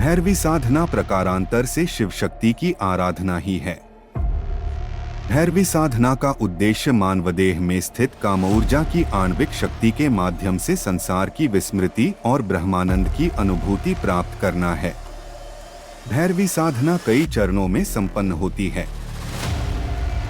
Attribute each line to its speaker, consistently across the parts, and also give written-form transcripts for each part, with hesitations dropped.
Speaker 1: भैरवी साधना प्रकारांतर से शिव शक्ति की आराधना ही है। भैरवी साधना का उद्देश्य मानवदेह में स्थित कामऊर्जा की आणविक शक्ति के माध्यम से संसार की विस्मृति और ब्रह्मानंद की अनुभूति प्राप्त करना है। भैरवी साधना कई चरणों में संपन्न होती है।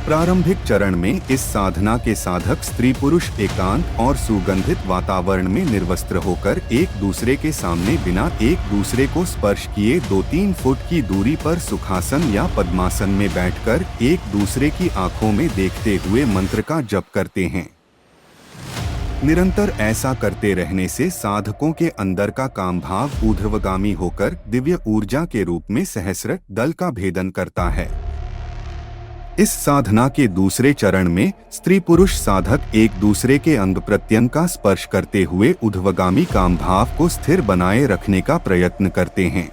Speaker 1: प्रारंभिक चरण में इस साधना के साधक स्त्री पुरुष एकांत और सुगंधित वातावरण में निर्वस्त्र होकर एक दूसरे के सामने बिना एक दूसरे को स्पर्श किए 2-3 फुट की दूरी पर सुखासन या पद्मासन में बैठकर एक दूसरे की आंखों में देखते हुए मंत्र का जप करते हैं। निरंतर ऐसा करते रहने से साधकों के अंदर का काम भाव ऊर्ध्वगामी होकर दिव्य ऊर्जा के रूप में सहस्र दल का भेदन करता है। इस साधना के दूसरे चरण में स्त्री पुरुष साधक एक दूसरे के अंग प्रत्यंग का स्पर्श करते हुए ऊर्ध्वगामी काम भाव को स्थिर बनाए रखने का प्रयत्न करते हैं।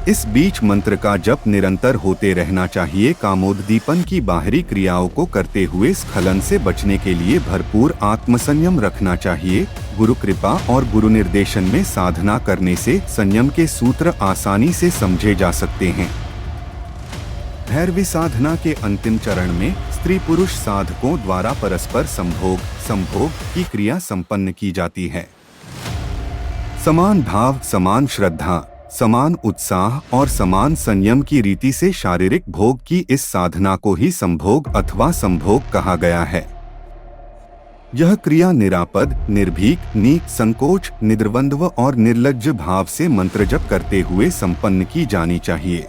Speaker 1: इस बीच मंत्र का जप निरंतर होते रहना चाहिए। कामोद्दीपन की बाहरी क्रियाओं को करते हुए स्खलन से बचने के लिए भरपूर आत्मसंयम रखना चाहिए। गुरु कृपा और गुरु निर्देशन में साधना करने से संयम के सूत्र आसानी से समझे जा सकते हैं। भैरवी साधना के अंतिम चरण में स्त्री पुरुष साधकों द्वारा परस्पर संभोग की क्रिया संपन्न की जाती है। समान भाव, समान श्रद्धा, समान उत्साह और समान संयम की रीति से शारीरिक भोग की इस साधना को ही संभोग अथवा संभोग कहा गया है। यह क्रिया निरापद, निर्भीक, निसंकोच, निर्द्वंद्व और निर्लज्ज भाव से मंत्र जप करते हुए संपन्न की जानी चाहिए।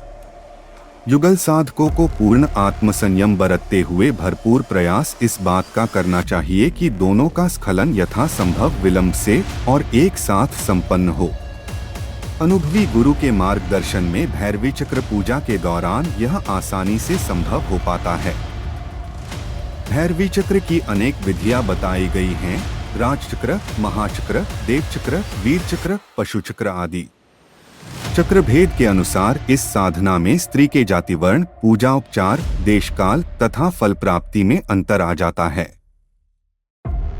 Speaker 1: युगल साधकों को पूर्ण आत्मसंयम बरतते हुए भरपूर प्रयास इस बात का करना चाहिए कि दोनों का स्खलन यथासंभव विलंब से और एक साथ संपन्न हो। अनुभवी गुरु के मार्गदर्शन में भैरवी चक्र पूजा के दौरान यह आसानी से संभव हो पाता है। भैरवी चक्र की अनेक विधियां बताई गई हैं। राजचक्र, महाचक्र, देवचक्र, वीरचक्र, पशुचक्र आदि। चक्र भेद के अनुसार इस साधना में स्त्री के जाति वर्ण, पूजा उपचार, देशकाल तथा फल प्राप्ति में अंतर आ जाता है।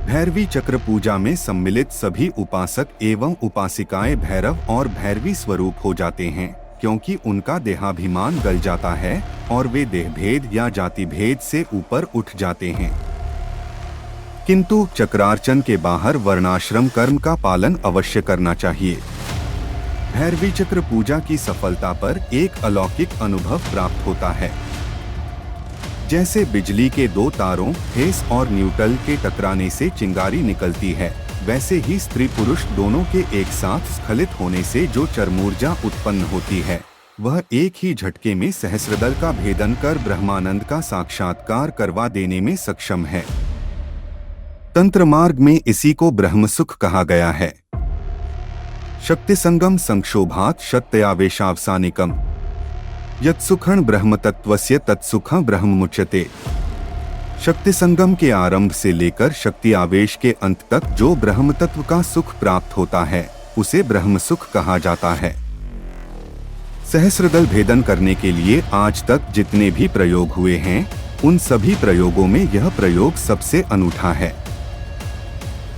Speaker 1: भैरवी चक्र पूजा में सम्मिलित सभी उपासक एवं उपासिकाएं भैरव और भैरवी स्वरूप हो जाते हैं, क्योंकि उनका देहाभिमान गल जाता है और वे देह भेद या जाति भेद से ऊपर उठ जाते हैं। किंतु चक्रार्चन के बाहर वर्णाश्रम कर्म का पालन अवश्य करना चाहिए। भैरवी चक्र पूजा की सफलता पर एक अलौकिक अनुभव प्राप्त होता है। जैसे बिजली के दो तारों फेस और न्यूट्रल के टकराने से चिंगारी निकलती है, वैसे ही स्त्री पुरुष दोनों के एक साथ स्खलित होने से जो चरमूर्जा उत्पन्न होती है, वह एक ही झटके में सहस्रदल का भेदन कर ब्रह्मानंद का साक्षात्कार करवा देने में सक्षम है। तंत्र मार्ग में इसी को ब्रह्म सुख कहा गया है। शक्ति संगम संक्षोभात शक्त्यावेशावसानिकम यत्सुखं ब्रह्म तत्वस्य तत्सुखं ब्रह्म मुच्यते। शक्ति संगम के आरंभ से लेकर शक्ति आवेश के अंत तक जो ब्रह्म तत्व का सुख प्राप्त होता है, उसे ब्रह्म सुख कहा जाता है। सहस्रदल भेदन करने के लिए आज तक जितने भी प्रयोग हुए हैं, उन सभी प्रयोगों में यह प्रयोग सबसे अनूठा है।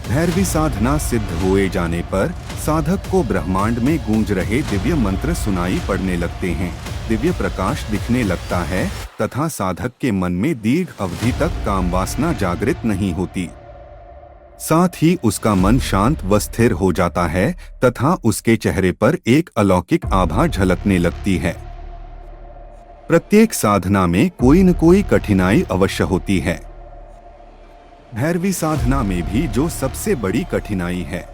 Speaker 1: भैरवी साधना सिद्ध हुए जाने पर साधक को ब्रह्मांड में गूंज रहे दिव्य मंत्र सुनाई पड़ने लगते हैं, दिव्य प्रकाश दिखने लगता है तथा साधक के मन में दीर्घ अवधि तक काम वासना जागृत नहीं होती। साथ ही उसका मन शांत व स्थिर हो जाता है तथा उसके चेहरे पर एक अलौकिक आभा झलकने लगती है। प्रत्येक साधना में कोई न कोई कठिनाई अवश्य होती है। भैरवी साधना में भी जो सबसे बड़ी कठिनाई है,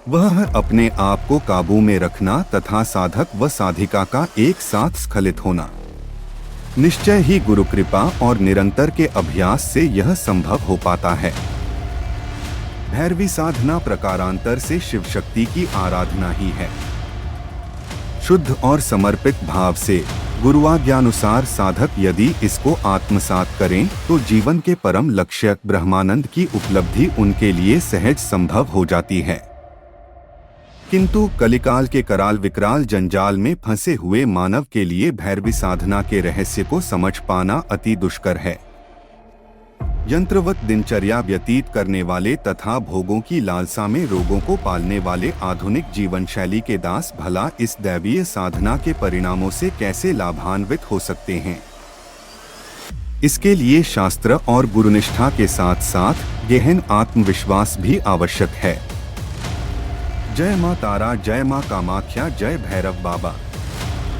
Speaker 1: वह है अपने आप को काबू में रखना तथा साधक व साधिका का एक साथ स्खलित होना। निश्चय ही गुरु कृपा और निरंतर के अभ्यास से यह संभव हो पाता है। भैरवी साधना प्रकारांतर से शिव शक्ति की आराधना ही है। शुद्ध और समर्पित भाव से गुरुआज्ञानुसार साधक यदि इसको आत्मसात करें तो जीवन के परम लक्ष्य ब्रह्मानंद की उपलब्धि उनके लिए सहज संभव हो जाती है। किंतु कलिकाल के कराल विकराल जंजाल में फंसे हुए मानव के लिए भैरवी साधना के रहस्य को समझ पाना अति दुष्कर है। यंत्रवत दिनचर्या व्यतीत करने वाले तथा भोगों की लालसा में रोगों को पालने वाले आधुनिक जीवन शैली के दास भला इस दैवीय साधना के परिणामों से कैसे लाभान्वित हो सकते हैं। इसके लिए शास्त्र और गुरुनिष्ठा के साथ साथ गहन आत्मविश्वास भी आवश्यक है। जय मां तारा, जय मां कामाख्या, जय भैरव बाबा।